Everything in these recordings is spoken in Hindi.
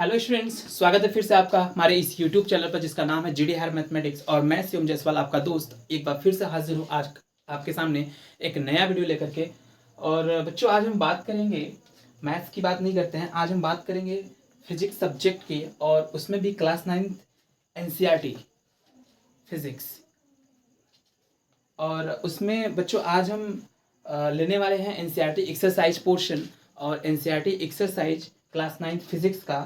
हेलो स्टूडेंट्स, स्वागत है फिर से आपका हमारे इस यूट्यूब चैनल पर जिसका नाम है जीडी हायर मैथमेटिक्स। और मैं शिवम जायसवाल आपका दोस्त एक बार फिर से हाजिर हूँ आज आपके सामने एक नया वीडियो लेकर के। और बच्चों, आज हम बात करेंगे, मैथ्स की बात नहीं करते हैं, आज हम बात करेंगे फिजिक्स सब्जेक्ट की, और उसमें भी क्लास 9 एनसीईआरटी फिजिक्स। और उसमें बच्चों आज हम लेने वाले हैं एनसीईआरटी एक्सरसाइज पोर्शन और एनसीईआरटी एक्सरसाइज क्लास 9 फिजिक्स का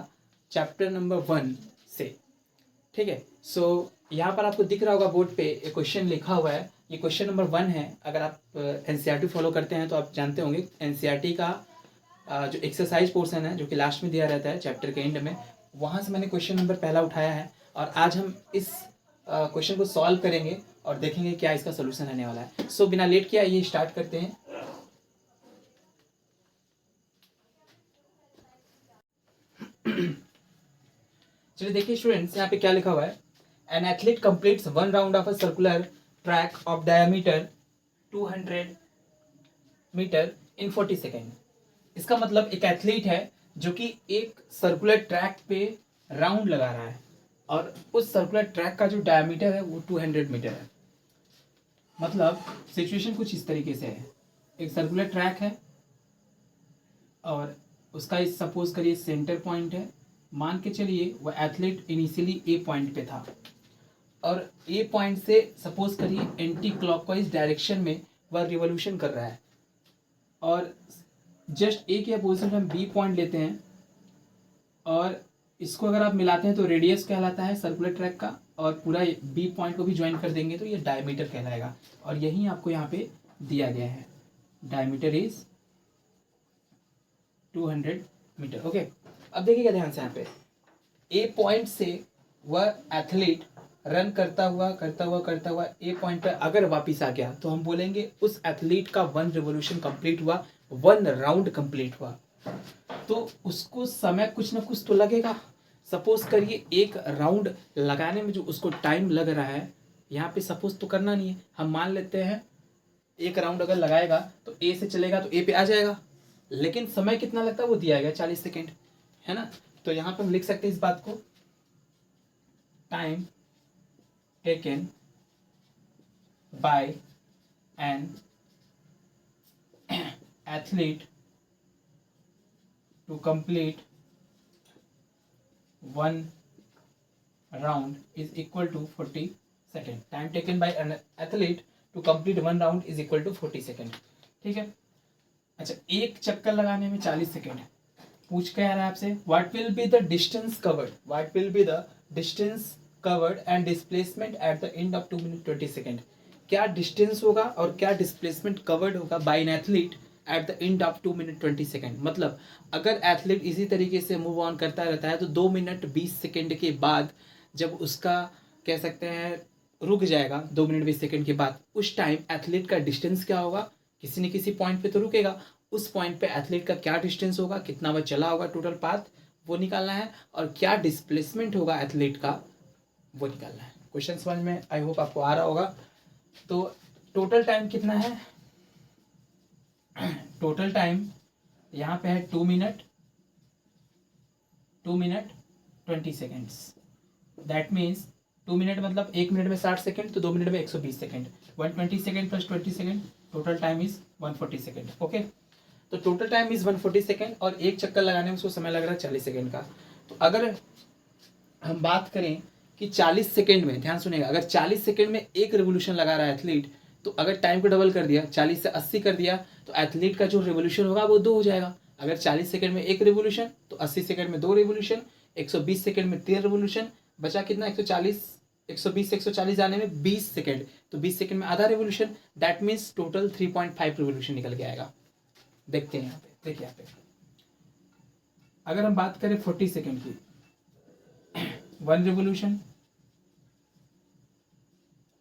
चैप्टर नंबर 1 से। ठीक है, सो यहाँ पर आपको दिख रहा होगा बोर्ड पे एक क्वेश्चन लिखा हुआ है। ये क्वेश्चन नंबर 1 है। अगर आप एनसीईआरटी फॉलो करते हैं तो आप जानते होंगे एनसीईआरटी का जो एक्सरसाइज पोर्शन है जो कि लास्ट में दिया रहता है चैप्टर के एंड में, वहाँ से मैंने क्वेश्चन नंबर पहला उठाया है। और आज हम इस क्वेश्चन को सॉल्व करेंगे और देखेंगे क्या इसका सोल्यूशन रहने वाला है। सो बिना लेट किया ये स्टार्ट करते हैं। चलिए देखिए स्टूडेंट्स, यहाँ पे क्या लिखा हुआ है। An athlete completes one round of a circular track of diameter 200 metre in 40 second. इसका मतलब एक एथलीट है जो कि एक सर्कुलर ट्रैक पे राउंड लगा रहा है और उस सर्कुलर ट्रैक का जो डायमीटर है वो 200 मीटर है। मतलब सिचुएशन कुछ इस तरीके से है, एक सर्कुलर ट्रैक है और उसका सपोज करिए सेंटर पॉइंट है। मान के चलिए वह एथलीट इनिशियली ए पॉइंट पे था और ए पॉइंट से सपोज करिए एंटी क्लॉकवाइज डायरेक्शन में वह रिवोल्यूशन कर रहा है। और जस्ट एक या पोजिशन में हम बी पॉइंट लेते हैं और इसको अगर आप मिलाते हैं तो रेडियस कहलाता है सर्कुलर ट्रैक का, और पूरा बी पॉइंट को भी ज्वाइन कर देंगे तो ये डायमीटर कहलाएगा। और यही आपको यहाँ पे दिया गया है, डायमीटर इज 200 मीटर। ओके, अब देखिएगा ध्यान से, यहाँ पे ए पॉइंट से वह एथलीट रन करता हुआ ए पॉइंट पर अगर वापिस आ गया तो हम बोलेंगे उस एथलीट का 1 रिवोल्यूशन कंप्लीट हुआ, 1 राउंड कंप्लीट हुआ। तो उसको समय कुछ ना कुछ तो लगेगा। सपोज करिए एक राउंड लगाने में जो उसको टाइम लग रहा है, यहाँ पे सपोज तो करना नहीं है, हम मान लेते हैं एक राउंड अगर लगाएगा तो ए से चलेगा तो ए पे आ जाएगा, लेकिन समय कितना लगता है वो दिया गया 40 सेकेंड, है ना। तो यहाँ पे हम लिख सकते हैं इस बात को, time taken by an athlete to complete 1 round is equal to 40 second. Time taken by an athlete to complete 1 round is equal to 40 second. ठीक है। अच्छा, एक चक्कर लगाने में 40 सेकेंड है। पूछ क्या रहा है आपसे, what will be the distance covered and displacement at the end of 2 minute 20 second. क्या डिस्टेंस होगा और क्या डिस्प्लेसमेंट कवर्ड होगा by an athlete at the end of 2 minute 20 second. मतलब अगर एथलीट इसी तरीके से मूव ऑन करता रहता है तो 2 मिनट 20 सेकेंड के बाद जब उसका कह सकते हैं रुक जाएगा, 2 मिनट 20 सेकेंड के बाद, उस टाइम एथलीट का डिस्टेंस क्या होगा, किसी न किसी पॉइंट पे तो रुकेगा, उस पॉइंट पे एथलीट का क्या डिस्टेंस होगा, कितना वह चला होगा टोटल पाथ, वो निकालना है। और क्या डिस्प्लेसमेंट होगा एथलीट का, वो निकालना है। क्वेश्चन समझ में आई होप आपको आ रहा होगा। तो टोटल टाइम कितना है, टोटल टाइम यहाँ पे है 2 minute 20 seconds. That means 2 minute मतलब 1 मिनट में 60 सेकेंड, तो 2 मिनट में 120 second, 120 second plus 20 second, total time is 140 second. Okay, तो टोटल टाइम इज 140 सेकेंड और एक चक्कर लगाने में उसको समय लग रहा है 40 सेकेंड का। तो अगर हम बात करें कि 40 सेकेंड में, ध्यान सुनेगा, अगर 40 सेकेंड में एक रिवोल्यूशन लगा रहा है एथलीट, तो अगर टाइम को डबल कर दिया, 40 से 80 कर दिया, तो एथलीट का जो रिवोल्यूशन होगा वो 2 हो जाएगा। अगर 40 सेकेंड में एक रिवोल्यूशन तो 80 सेकेंड में 2 रिवोल्यूशन, 120 सेकेंड में 3 रिवोल्यूशन, बचा कितना 120 से 140 जाने में 20 सेकेंड, तो 20 सेकेंड में आधा revolution. That means total 3.5 revolution निकल के आएगा। देखते हैं यहाँ पे, देखिए यहाँ पे अगर हम बात करें 40 सेकेंड की, 1 रिवोल्यूशन।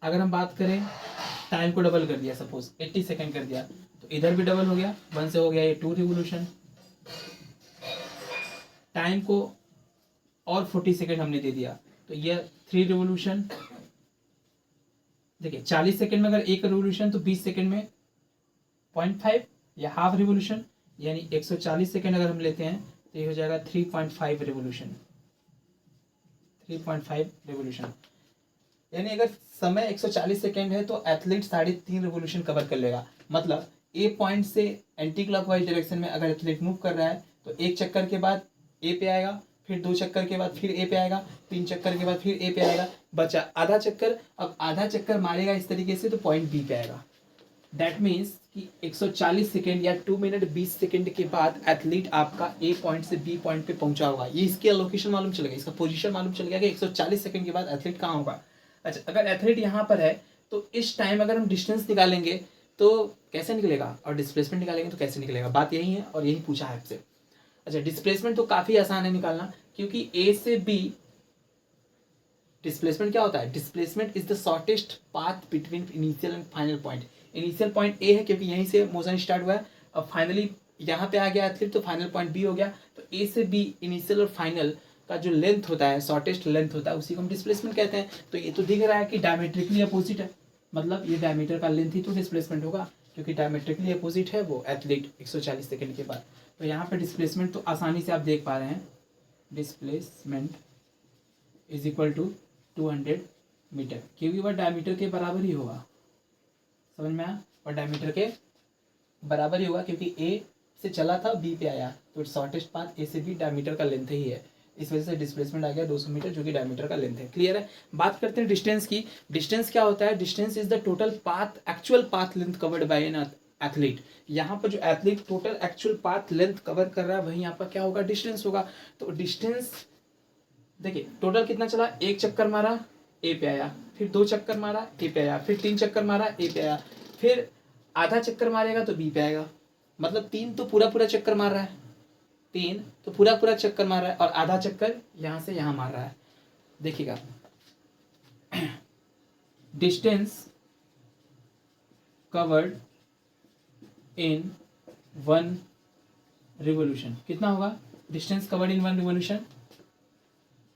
अगर हम बात करें टाइम को डबल कर दिया, सपोज 80 सेकेंड कर दिया, तो इधर भी डबल हो गया, 1 से हो गया ये 2 रिवोल्यूशन। टाइम को और 40 सेकेंड हमने दे दिया तो ये 3 रिवोल्यूशन। देखिए 40 सेकेंड में अगर एक रिवोल्यूशन तो 20 सेकेंड में 0.5 या हाफ रिवोल्यूशन, यानी 140 सेकेंड अगर हम लेते हैं तो ये हो जाएगा 3.5 रेवोल्यूशन, 3.5 रेवोल्यूशन। यानी अगर समय 140 सेकेंड है तो एथलीट 3.5 रेवोल्यूशन कवर कर लेगा। मतलब ए पॉइंट से एंटी क्लॉकवाइज डायरेक्शन में अगर एथलीट मूव कर रहा है तो एक चक्कर के बाद ए पे आएगा, फिर 2 चक्कर के बाद फिर ए पे आएगा, 3 चक्कर के बाद फिर ए पे आएगा, बचा आधा चक्कर। अब आधा चक्कर मारेगा इस तरीके से तो पॉइंट बी पे आएगा। दैट मीन्स कि 140 सेकेंड या 2 मिनट 20 सेकेंड के बाद एथलीट आपका ए पॉइंट से बी पॉइंट पे पहुंचा होगा। ये इसकी लोकेशन मालूम चल गया, इसका पोजीशन मालूम चल गया कि 140 सेकेंड के बाद एथलीट कहाँ होगा। अच्छा, अगर एथलीट यहाँ पर है तो इस टाइम अगर हम डिस्टेंस निकालेंगे तो कैसे निकलेगा, और डिस्प्लेसमेंट निकालेंगे तो कैसे निकलेगा, बात यही है और यही पूछा है आपसे। अच्छा, डिस्प्लेसमेंट तो काफ़ी आसान है निकालना, क्योंकि ए से बी डिस्प्लेसमेंट क्या होता है, displacement is the shortest path between initial and final point. Initial point A है क्योंकि यहीं से मोशन स्टार्ट हुआ है, अब फाइनली यहाँ पे आ गया एथलीट तो फाइनल पॉइंट बी हो गया। तो ए से बी इनिशियल और फाइनल का जो लेंथ होता है, शॉर्टेस्ट लेंथ होता है, उसी को हम डिस्प्लेसमेंट कहते हैं। तो ये तो दिख रहा है कि डायमेट्रिकली अपोजिट है, मतलब ये डायमीटर का लेंथ ही तो डिस्प्लेसमेंट होगा, क्योंकि डायमेट्रिकली अपोजिट है वो एथलीट 140 सेकेंड के बाद। तो यहाँ पे डिस्प्लेसमेंट तो आसानी से आप देख पा रहे हैं, displacement is equal to 200 metre, क्योंकि वह डायमीटर के बराबर ही होगा। समझ में आया, और डायमीटर के बराबर ही होगा क्योंकि ए से चला था बी पे आया, तो शॉर्टेस्ट पाथ ए से बी डायमीटर का लेंथ ही है, इस वजह से डिस्प्लेसमेंट आ गया 200 मीटर, जो कि डायमीटर का लेंथ है। क्लियर है। बात करते हैं डिस्टेंस की। डिस्टेंस क्या होता है, distance is the total path, actual path length covered by an athlete. यहाँ पर जो athlete total actual path length cover कर रहा है वही यहाँ पर क्या होगा, डिस्टेंस होगा। तो डिस्टेंस देखिए टोटल कितना चला, एक चक्कर मारा ए पे आया, फिर 2 चक्कर मारा ए पे आया, फिर 3 चक्कर मारा ए पे आया, फिर आधा चक्कर मारेगा तो बी पे आएगा। मतलब 3 तो पूरा पूरा चक्कर मार रहा है, 3 तो पूरा पूरा चक्कर मार रहा है, और आधा चक्कर यहाँ से यहाँ मार रहा है। देखिएगा डिस्टेंस कवर्ड इन 1 रिवोल्यूशन कितना होगा, distance covered in 1 revolution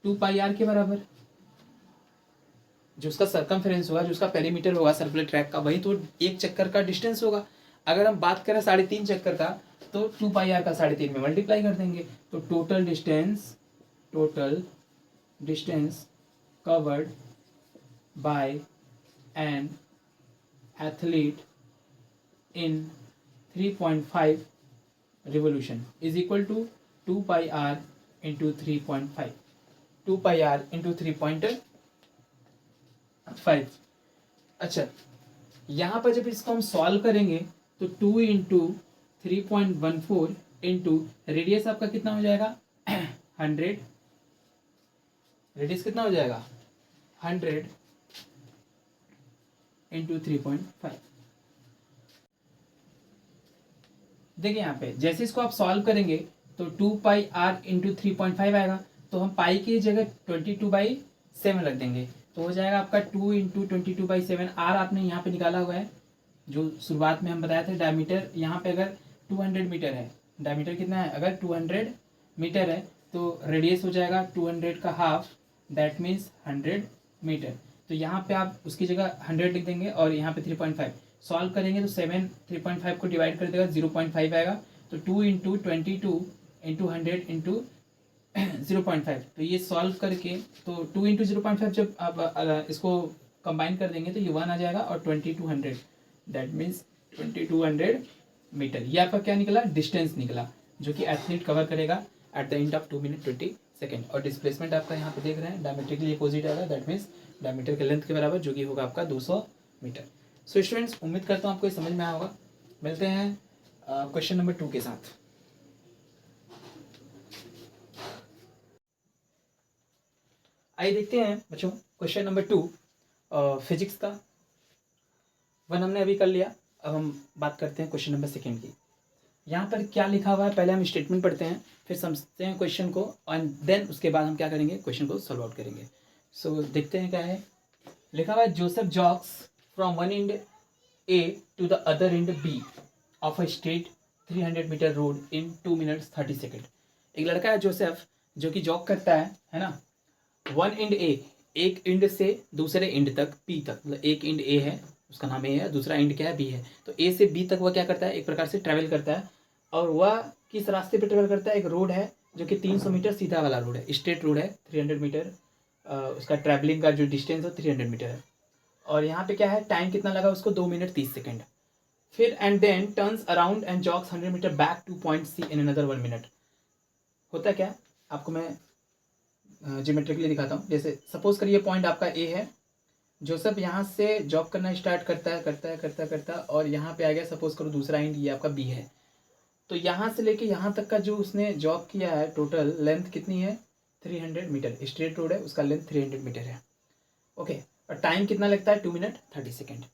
2 pi r के बराबर। जो उसका सर्कमफेरेंस होगा, जो उसका पेरीमीटर होगा सर्कुलर ट्रैक का, वही तो एक चक्कर का डिस्टेंस होगा। अगर हम बात करें 3.5 चक्कर का तो 2 पाई आर का 3.5 में मल्टीप्लाई कर देंगे, तो total distance covered by an athlete in 3.5 revolution is equal to 2 pi r into 3.5, 2 pi r into 3.5। अच्छा, यहाँ पर जब इसको हम सॉल्व करेंगे तो 2 इंटू 3.14 इंटू रेडियस आपका कितना हो जाएगा 100, रेडियस कितना हो जाएगा 100 इंटू 3.5। देखिए यहाँ पे जैसे इसको आप सॉल्व करेंगे तो 2 पाई आर इंटू 3.5 आएगा, तो हम पाई की जगह 22/7 रख देंगे, तो हो जाएगा आपका 2 इंटू 22/7। आर आपने यहाँ पे निकाला हुआ है, जो शुरुआत में हम बताए थे। डायमीटर यहाँ पे अगर 200 मीटर है, डायमीटर कितना है, अगर 200 मीटर है तो रेडियस हो जाएगा 200 का हाफ, दैट मीन्स 100 मीटर। तो यहाँ पे आप उसकी जगह 100 लिख देंगे और यहाँ पे 3.5 सॉल्व करेंगे तो 7 3.5 को डिवाइड कर देगा 0.5 आएगा, तो 2 इंटू 22 इंटू 100 इंटू 0.5। तो ये सॉल्व करके तो 2 इंटू 0.5 जब आप इसको कंबाइन कर देंगे तो ये 1 आ जाएगा और 2200, दैट मीन्स 2200 मीटर। ये आपका क्या निकला, डिस्टेंस निकला, जो कि एथलीट कवर करेगा eight the end of 2 minute 20 second. और डिस्प्लेसमेंट आपका यहाँ पे देख रहे हैं डायमेट्रिकली अपोजिट आएगा, दैट मीन्स डायमीटर के लेंथ के बराबर, जो कि होगा आपका 200 मीटर। सो स्टूडेंट्स, उम्मीद करता हूँ आपको ये समझ में आया होगा। मिलते हैं क्वेश्चन नंबर 2 के साथ। आइए देखते हैं बच्चों क्वेश्चन नंबर 2 फिजिक्स का 1 हमने अभी कर लिया। अब हम बात करते हैं क्वेश्चन नंबर 2 की। यहाँ पर क्या लिखा हुआ है, पहले हम स्टेटमेंट पढ़ते हैं, फिर समझते हैं क्वेश्चन को, एंड देन उसके बाद हम क्या करेंगे, क्वेश्चन को सॉल्व आउट करेंगे। सो देखते हैं क्या है। लिखा हुआ है Joseph jogs from one end A to the other end B of a straight 300 metre road in 2 minutes 30 second. एक लड़का है जोसेफ जो कि जॉग करता है ना, वन एंड ए, एक एंड से दूसरे एंड तक बी तक, मतलब एक एंड ए है उसका नाम ए है, दूसरा एंड क्या है बी है, तो ए से बी तक वह क्या करता है, एक प्रकार से ट्रैवल करता है। और वह किस रास्ते पे ट्रैवल करता है, एक रोड है जो कि 300 मीटर सीधा वाला रोड है, स्ट्रेट रोड है, 300 मीटर उसका ट्रैवलिंग का जो डिस्टेंस है 300 मीटर है। और यहाँ पे क्या है, टाइम कितना लगा उसको, 2 मिनट 30 सेकेंड। फिर and then turns around and jogs 100 metre back to point C in another 1 minute. होता क्या है, आपको मैं ज्योमेट्रिकली दिखाता हूँ। जैसे सपोज करिए पॉइंट आपका ए है, जोसेफ यहाँ से जॉग करना स्टार्ट करता है और यहाँ पे आ गया, सपोज करो दूसरा एंड ये आपका बी है। तो यहाँ से लेके यहाँ तक का जो उसने जॉब किया है टोटल लेंथ कितनी है, 300 मीटर। स्ट्रेट रोड है, उसका लेंथ 300 मीटर है। ओके, और टाइम कितना लगता है, 2 मिनट 30 सेकेंड।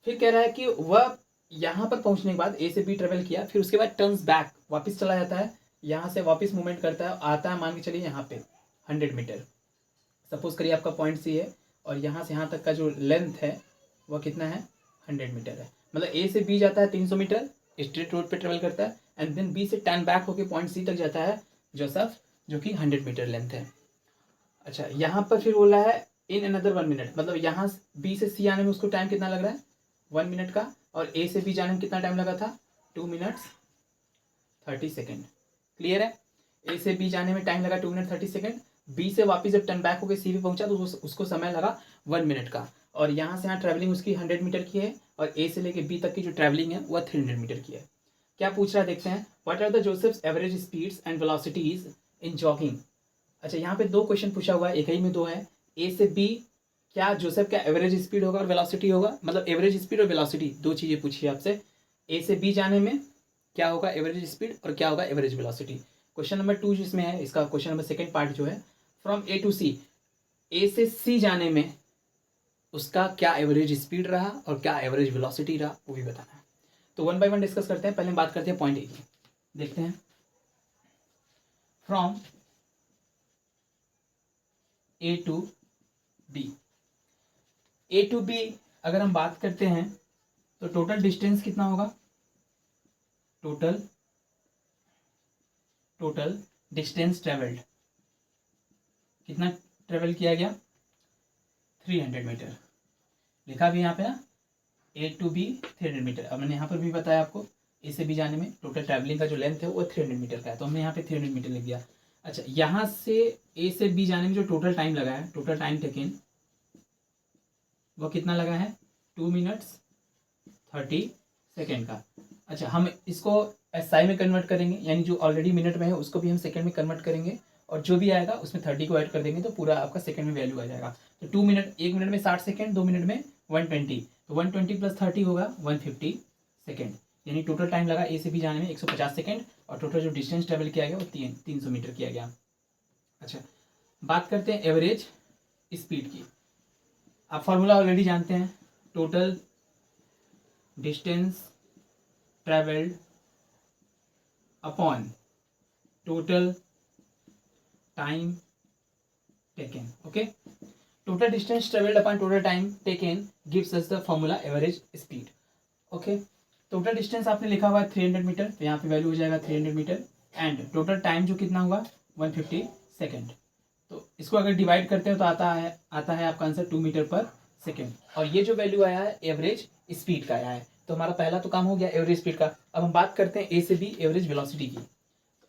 फिर कह रहा है कि वह यहाँ पर पहुँचने के बाद ए से बी ट्रेवल किया, फिर उसके बाद टर्न्स बैक, वापस चला जाता है, यहाँ से वापस मूवमेंट करता है, आता है मान के चलिए यहाँ पे 100 मीटर। सपोज करिए आपका पॉइंट सी है और यहाँ से यहाँ तक का जो लेंथ है वह कितना है, 100 मीटर है। मतलब ए से बी जाता है 300 मीटर, स्ट्रेट रोड पे ट्रेवल करता है, एंड देन बी से टर्न बैक होकर पॉइंट सी तक जाता है जोसेफ, जो कि 100 मीटर लेंथ है। अच्छा, यहाँ पर फिर बोला है इन अनदर 1 मिनट, मतलब यहाँ बी से सी आने में उसको टाइम कितना लग रहा है, 1 मिनट का, और ए से बी जाने में कितना टाइम लगा था, 2 मिनट्स 30 सेकेंड। क्लियर है, ए से बी जाने में टाइम लगा 2 मिनट 30 सेकेंड, बी से वापस जब टर्न बैक होकर सी पे पहुंचा तो उसको समय लगा 1 मिनट का, और यहाँ से यहाँ ट्रैवलिंग उसकी 100 मीटर की है, और ए से लेके बी तक की जो ट्रैवलिंग है वह 300 मीटर की है। क्या पूछ रहा है देखते हैं, what are the Joseph's average speeds and velocities in jogging. अच्छा, यहाँ पे 2 क्वेश्चन पूछा हुआ है, एक ही में 2 है। ए से बी क्या जोसेफ का एवरेज स्पीड होगा और वेलोसिटी होगा, मतलब एवरेज स्पीड और वेलोसिटी 2 चीज़ें पूछी है आपसे। ए से बी जाने में क्या होगा एवरेज स्पीड और क्या होगा एवरेज वेलोसिटी। क्वेश्चन नंबर 2 जिसमें है, इसका क्वेश्चन नंबर सेकंड पार्ट जो है, फ्रॉम ए टू सी, ए से सी जाने में उसका क्या एवरेज स्पीड रहा और क्या एवरेज वेलोसिटी रहा, वो भी बताना है। तो 1 बाय 1 डिस्कस करते हैं। पहले बात करते हैं पॉइंट ए की, देखते हैं। From A to B, A to B अगर हम बात करते हैं तो टोटल डिस्टेंस कितना होगा, टोटल डिस्टेंस ट्रेवल्ड कितना ट्रेवल किया गया, 300 मीटर। लिखा भी यहाँ पे ना, ए टू बी 300 मीटर। अब मैंने यहाँ पर भी बताया आपको, ए से बी जाने में टोटल ट्रैवलिंग का जो लेंथ है वो 300 मीटर का है, तो हमने यहाँ पे 300 मीटर लिख दिया। अच्छा, यहाँ से ए से बी जाने में जो टोटल टाइम लगा है, टोटल टाइम टेकन वो कितना लगा है, 2 मिनट्स 30 सेकेंड का। अच्छा, हम इसको एसआई में कन्वर्ट करेंगे, यानी जो ऑलरेडी मिनट में है उसको भी हम सेकंड में कन्वर्ट करेंगे, और जो भी आएगा उसमें 30 को ऐड कर देंगे तो पूरा आपका सेकंड में वैल्यू आ जाएगा। तो 2 मिनट, 1 मिनट में 60 सेकंड, 2 मिनट में 120, तो 120 प्लस 30 होगा 150 सेकंड। यानी टोटल टाइम लगा ए से बी जाने में 150 सेकंड, और टोटल जो डिस्टेंस ट्रेवल किया गया वो 300 मीटर किया गया। अच्छा, बात करते हैं एवरेज स्पीड की। आप फॉर्मूला ऑलरेडी जानते हैं, total distance travelled upon total time taken. Okay, total distance travelled upon total time taken gives us the formula average speed. Okay, total distance आपने लिखा हुआ है 300 मीटर, तो यहाँ पे वैल्यू हो जाएगा 300 मीटर, एंड टोटल टाइम जो कितना हुआ 150 सेकेंड। तो इसको अगर डिवाइड करते हैं तो आता है आपका आंसर 2 मीटर पर सेकेंड, और ये जो वैल्यू आया है एवरेज स्पीड का आया है। तो हमारा पहला तो काम हो गया एवरेज स्पीड का। अब हम बात करते हैं ए से बी एवरेज वेलोसिटी की।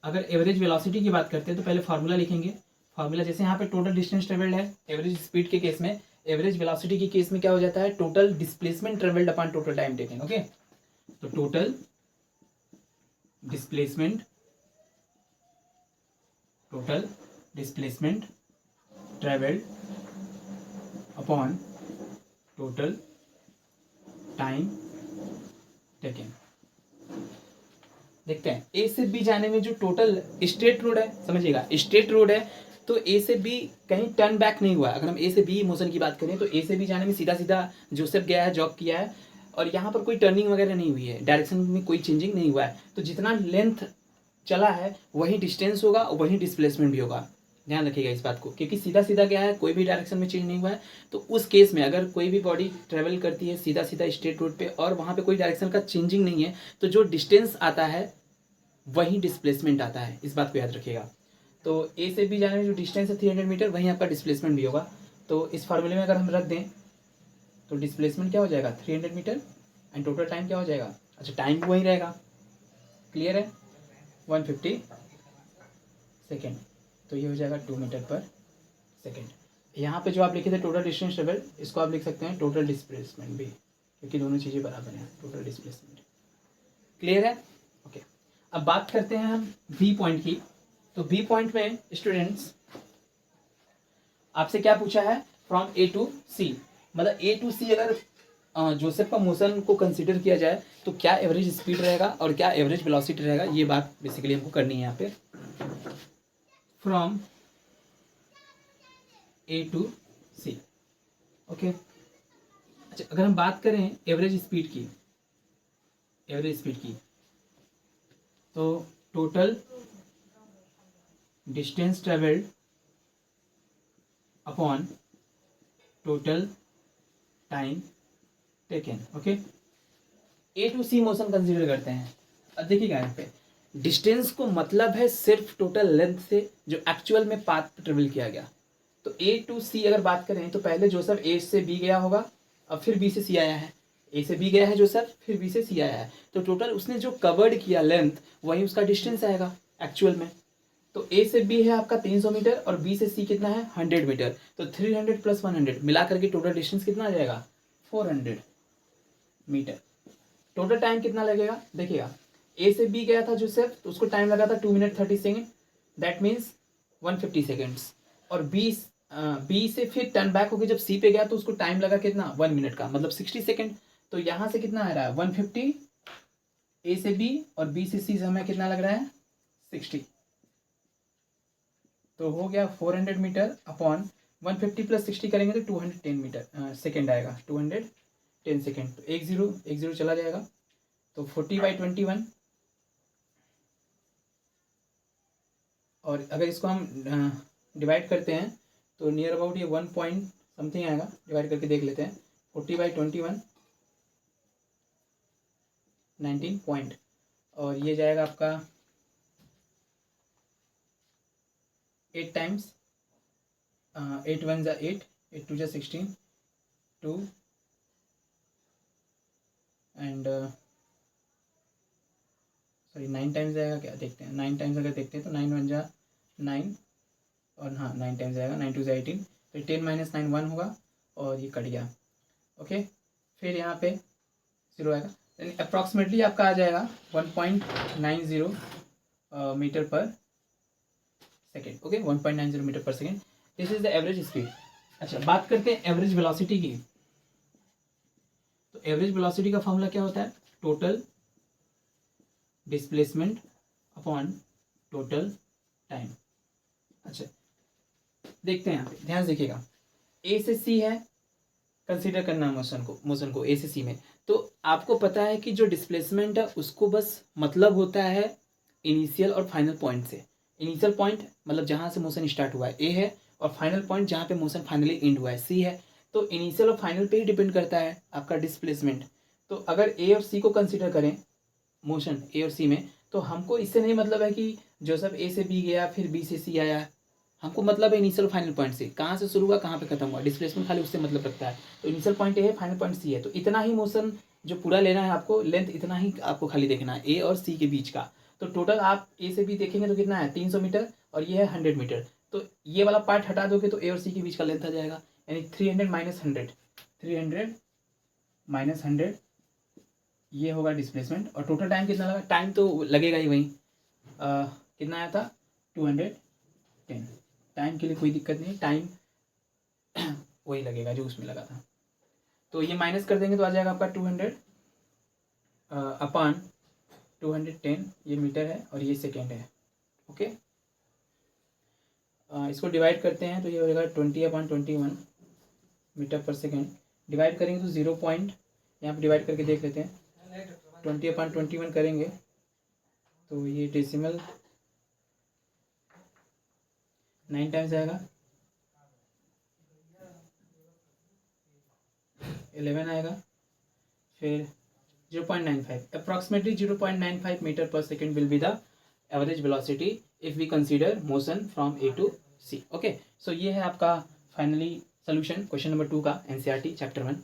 अगर एवरेज वेलोसिटी की बात करते हैं तो पहले फार्मूला लिखेंगे। फार्मूला जैसे यहाँ पे टोटल डिस्टेंस ट्रेवल्ड है, एवरेज स्पीड के केस में, एवरेज वेलोसिटी के केस में क्या हो जाता है, total displacement travelled upon total time taken. Okay, तो total displacement travelled upon total time taken. देखते हैं ए से बी जाने में जो टोटल स्ट्रेट रोड है, समझिएगा स्ट्रेट रोड है, तो ए से बी कहीं टर्न बैक नहीं हुआ है। अगर हम ए से बी मोशन की बात करें तो ए से बी जाने में सीधा सीधा जोसेफ गया है, जॉब किया है, और यहाँ पर कोई टर्निंग वगैरह नहीं हुई है, डायरेक्शन में कोई चेंजिंग नहीं हुआ है। तो जितना लेंथ चला है वही डिस्टेंस होगा और वही डिस्प्लेसमेंट भी होगा। ध्यान रखिएगा इस बात को, क्योंकि सीधा सीधा गया है, कोई भी डायरेक्शन में चेंज नहीं हुआ है। तो उस केस में अगर कोई भी बॉडी ट्रेवल करती है सीधा सीधा स्ट्रेट रोड पे और वहाँ पे कोई डायरेक्शन का चेंजिंग नहीं है, तो जो डिस्टेंस आता है वही डिस्प्लेसमेंट आता है, इस बात को याद रखिएगा। तो ए से बी जाने में जो डिस्टेंस है 300 मीटर, वहीं आपका डिस्प्लेसमेंट भी होगा। तो इस फार्मूले में अगर हम रख दें तो डिस्प्लेसमेंट क्या हो जाएगा 300 मीटर, एंड टोटल टाइम क्या हो जाएगा, अच्छा टाइम भी वही रहेगा, क्लियर है, 150 सेकेंड, तो ये हो जाएगा 2 मीटर पर सेकेंड। यहाँ पे जो आप लिखे थे टोटल डिस्टेंस ट्रेवल, इसको आप लिख सकते हैं टोटल डिस्प्लेसमेंट भी, क्योंकि दोनों चीज़ें बराबर हैं, टोटल डिस्प्लेसमेंट। क्लियर है? ओके, अब बात करते हैं हम बी पॉइंट की। तो बी पॉइंट में स्टूडेंट्स आपसे क्या पूछा है, फ्रॉम ए टू सी, मतलब ए टू सी अगर जोसेफ का मोशन को कंसीडर किया जाए तो क्या एवरेज स्पीड रहेगा और क्या एवरेज वेलोसिटी रहेगा, ये बात बेसिकली हमको करनी है यहाँ पे। From A to C, okay. अच्छा, अगर हम बात करें एवरेज स्पीड की, तो total distance travelled upon total time taken, okay. A to C motion consider करते हैं। अब देखिएगा यहाँ पे डिस्टेंस को मतलब है सिर्फ टोटल लेंथ से जो एक्चुअल में पाथ ट्रेवल किया गया। तो ए टू सी अगर बात करें तो पहले जोसेफ ए से बी गया होगा, अब फिर बी से सी आया है, ए से बी गया है जोसेफ, फिर बी से सी आया है, तो टोटल उसने जो कवर्ड किया लेंथ वही उसका डिस्टेंस आएगा एक्चुअल में। तो ए से बी है आपका 300 मीटर और बी से सी कितना है 100 मीटर, तो 300 प्लस 100 मिला करके टोटल डिस्टेंस कितना आ जाएगा 400 मीटर। टोटल टाइम कितना लगेगा, देखिएगा ए से बी गया था जोसेफ तो उसको टाइम लगा था 2 minute 30 second, that means 150 seconds. और बी से फिर टर्न बैक होकर जब सी पे गया तो उसको टाइम लगा कितना 1 मिनट का, मतलब 60 सेकेंड। तो यहाँ से कितना आ रहा है 150 ए से बी और बी से सी से हमें कितना लग रहा है 60, तो हो गया 400 मीटर अपॉन 150 प्लस 60 करेंगे तो 210 मीटर सेकेंड आएगा, 210 सेकेंड। तो 1 0 चला जाएगा, तो 40/21। और अगर इसको हम डिवाइड करते हैं तो नियर अबाउट ये 1 पॉइंट समथिंग आएगा, डिवाइड करके देख लेते हैं। 40/21 19 पॉइंट, और ये जाएगा आपका 8 टाइम्स, 8 1 जा 8, 8 2 जा 16, 2 एंड सॉरी 9 टाइम्स जाएगा क्या, देखते हैं 9 टाइम्स अगर देखते हैं तो 9 1 जा 9, और हाँ 9 टाइम्स जाएगा, 9 2 जा 18, तो 10 - 9 1 होगा और ये कट गया, ओके। फिर यहाँ पे 0 आएगा, यानी अप्रॉक्सीमेटली आपका आ जाएगा 1.90 मीटर पर सेकेंड, ओके 1.90 मीटर पर second. This is the average speed. अच्छा, बात करते हैं एवरेज वेलोसिटी की। तो एवरेज वेलोसिटी का फॉर्मूला क्या होता है, total displacement upon total time. अच्छा, देखते हैं यहाँ पे ध्यान से देखिएगा, ए से सी है, कंसीडर करना मोशन को ए से सी में। तो आपको पता है कि जो डिस्प्लेसमेंट है उसको बस मतलब होता है इनिशियल और फाइनल पॉइंट से। इनिशियल पॉइंट मतलब जहाँ से मोशन स्टार्ट हुआ है ए है, और फाइनल पॉइंट जहाँ पे मोशन फाइनली एंड हुआ है सी है। तो इनिशियल और फाइनल पे ही डिपेंड करता है आपका डिस्प्लेसमेंट। तो अगर ए और सी को कंसिडर करें मोशन ए और सी में, तो हमको इससे नहीं मतलब है कि जो सब ए से बी गया फिर बी से सी आया, हमको मतलब है इनिशियल फाइनल पॉइंट से, कहाँ से शुरू हुआ कहाँ पे खत्म हुआ, डिस्प्लेसमेंट खाली उससे मतलब रखता है। तो इनिशियल पॉइंट ए है, फाइनल पॉइंट सी है, तो इतना ही मोशन जो पूरा लेना है आपको, लेंथ इतना ही आपको खाली देखना है ए और सी के बीच का। तो टोटल आप ए से बी देखेंगे तो कितना है 300 मीटर और ये है 100 मीटर। तो ये वाला पार्ट हटा दोगे तो ए और सी के बीच का लेंथ आ जाएगा, यानी 300 - 100, 300 - 100 ये होगा डिस्प्लेसमेंट। और टोटल टाइम कितना लगा, टाइम तो लगेगा ही वहीं, कितना आया था 210। टाइम के लिए कोई दिक्कत नहीं, टाइम वही लगेगा जो उसमें लगा था। तो ये माइनस कर देंगे तो आ जाएगा आपका 200 अपॉन 210, ये मीटर है और ये सेकेंड है, ओके। इसको डिवाइड करते हैं तो ये हो जाएगा 20/21 मीटर पर सेकेंड। डिवाइड करेंगे तो 0 पॉइंट, यहाँ पर डिवाइड करके देख लेते हैं, 20/21 करेंगे तो ये डेसिमल 9 टाइम्स आएगा, 11 आएगा, फिर 0.95, अप्रॉक्सीमेटली 0.95 मीटर पर second will be the average velocity if we consider motion from A to C, okay. So ये है आपका फाइनली सोल्यूशन क्वेश्चन नंबर 2 का एनसीईआरटी चैप्टर 1।